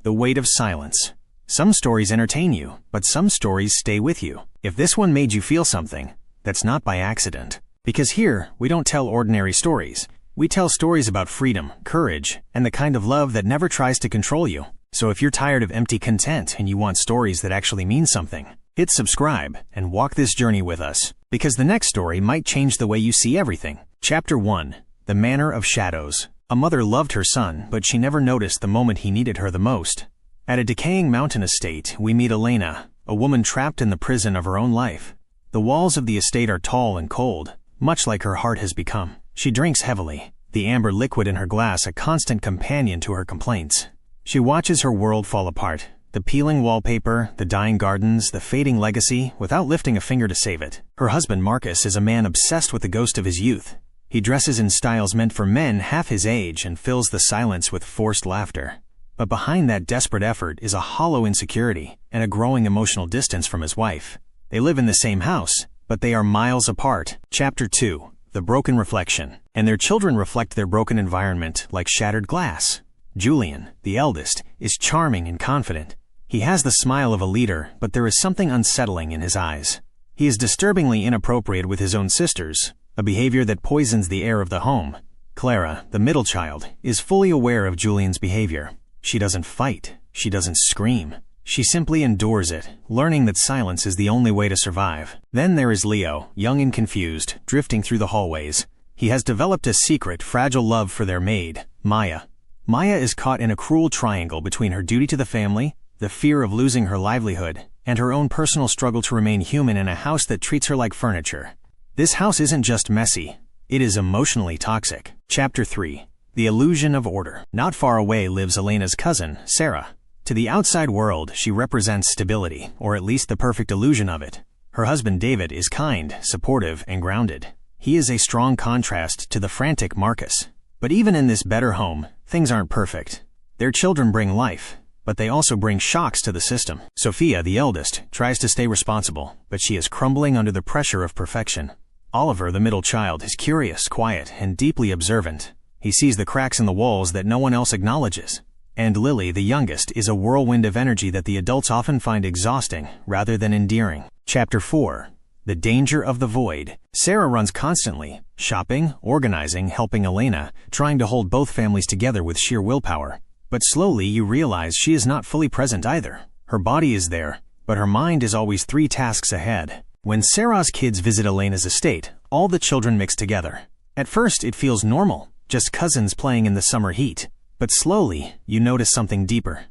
The weight of silence. Some stories entertain you, but some stories stay with you. If this one made you feel something, that's not by accident. Because here, we don't tell ordinary stories. We tell stories about freedom, courage, and the kind of love that never tries to control you. So if you're tired of empty content and you want stories that actually mean something, hit subscribe and walk this journey with us. Because the next story might change the way you see everything. Chapter 1. The Manor of Shadows. A mother loved her son, but she never noticed the moment he needed her the most. At a decaying mountain estate, we meet Elena, a woman trapped in the prison of her own life. The walls of the estate are tall and cold, much like her heart has become. She drinks heavily, the amber liquid in her glass a constant companion to her complaints. She watches her world fall apart, the peeling wallpaper, the dying gardens, the fading legacy, without lifting a finger to save it. Her husband Marcus is a man obsessed with the ghost of his youth. He dresses in styles meant for men half his age and fills the silence with forced laughter. But behind that desperate effort is a hollow insecurity and a growing emotional distance from his wife. They live in the same house, but they are miles apart. Chapter 2. The Broken Reflection. And their children reflect their broken environment like shattered glass. Julian, the eldest, is charming and confident. He has the smile of a leader, but there is something unsettling in his eyes. He is disturbingly inappropriate with his own sisters, a behavior that poisons the air of the home. Clara, the middle child, is fully aware of Julian's behavior. She doesn't fight. She doesn't scream. She simply endures it, learning that silence is the only way to survive. Then there is Leo, young and confused, drifting through the hallways. He has developed a secret, fragile love for their maid, Maya. Maya is caught in a cruel triangle between her duty to the family, the fear of losing her livelihood, and her own personal struggle to remain human in a house that treats her like furniture. This house isn't just messy, it is emotionally toxic. Chapter 3. The Illusion of Order. Not far away lives Elena's cousin, Sarah. To the outside world, she represents stability, or at least the perfect illusion of it. Her husband David is kind, supportive, and grounded. He is a strong contrast to the frantic Marcus. But even in this better home, things aren't perfect. Their children bring life, but they also bring shocks to the system. Sophia, the eldest, tries to stay responsible, but she is crumbling under the pressure of perfection. Oliver, the middle child, is curious, quiet, and deeply observant. He sees the cracks in the walls that no one else acknowledges. And Lily, the youngest, is a whirlwind of energy that the adults often find exhausting rather than endearing. Chapter 4. The Danger of the Void. Sarah runs constantly, shopping, organizing, helping Elena, trying to hold both families together with sheer willpower. But slowly you realize she is not fully present either. Her body is there, but her mind is always 3 tasks ahead. When Sarah's kids visit Elena's estate, all the children mix together. At first it feels normal, just cousins playing in the summer heat. But slowly, you notice something deeper.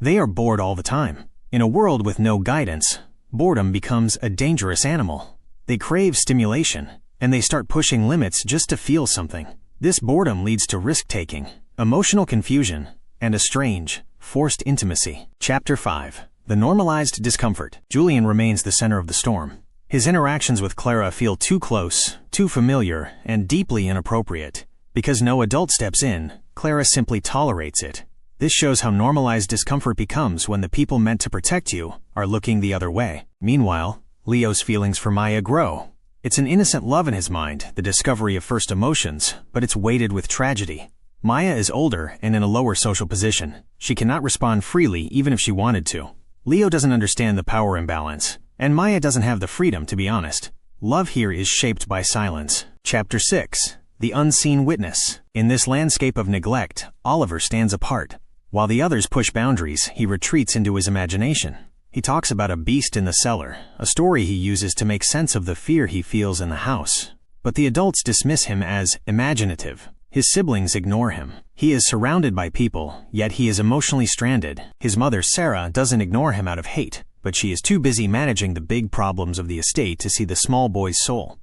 They are bored all the time. In a world with no guidance, boredom becomes a dangerous animal. They crave stimulation, and they start pushing limits just to feel something. This boredom leads to risk-taking, emotional confusion, and a strange, forced intimacy. Chapter 5. The Normalized Discomfort. Julian remains the center of the storm. His interactions with Clara feel too close, too familiar, and deeply inappropriate. Because no adult steps in, Clara simply tolerates it. This shows how normalized discomfort becomes when the people meant to protect you are looking the other way. Meanwhile, Leo's feelings for Maya grow. It's an innocent love in his mind, the discovery of first emotions, but it's weighted with tragedy. Maya is older and in a lower social position. She cannot respond freely even if she wanted to. Leo doesn't understand the power imbalance, and Maya doesn't have the freedom to be honest. Love here is shaped by silence. Chapter 6. The Unseen Witness. In this landscape of neglect, Oliver stands apart. While the others push boundaries, he retreats into his imagination. He talks about a beast in the cellar, a story he uses to make sense of the fear he feels in the house. But the adults dismiss him as imaginative. His siblings ignore him. He is surrounded by people, yet he is emotionally stranded. His mother, Sarah, doesn't ignore him out of hate, but she is too busy managing the big problems of the estate to see the small boy's soul.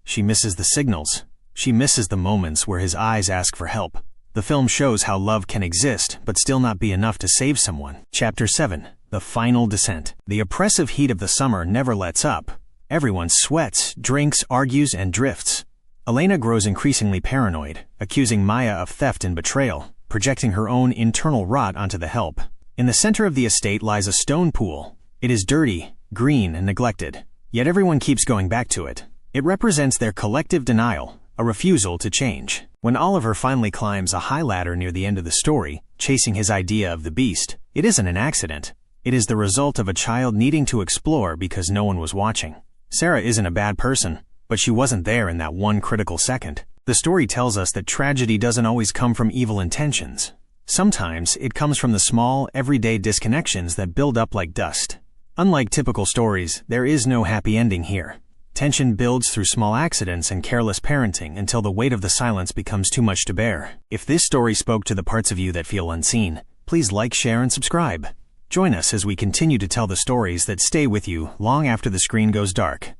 She misses the signals. She misses the moments where his eyes ask for help. The film shows how love can exist, but still not be enough to save someone. Chapter 7. The Final Descent. The oppressive heat of the summer never lets up. Everyone sweats, drinks, argues, and drifts. Elena grows increasingly paranoid, accusing Maya of theft and betrayal, projecting her own internal rot onto the help. In the center of the estate lies a stone pool. It is dirty, green, and neglected. Yet everyone keeps going back to it. It represents their collective denial, a refusal to change. When Oliver finally climbs a high ladder near the end of the story, chasing his idea of the beast, It isn't an accident. It is the result of a child needing to explore because no one was watching. Sarah isn't a bad person, but she wasn't there in that one critical second. The story tells us that tragedy doesn't always come from evil intentions. Sometimes it comes from the small, everyday disconnections that build up like dust. Unlike typical stories, there is no happy ending here. Tension builds through small accidents and careless parenting until the weight of the silence becomes too much to bear. If this story spoke to the parts of you that feel unseen, please like, share, and subscribe. Join us as we continue to tell the stories that stay with you long after the screen goes dark.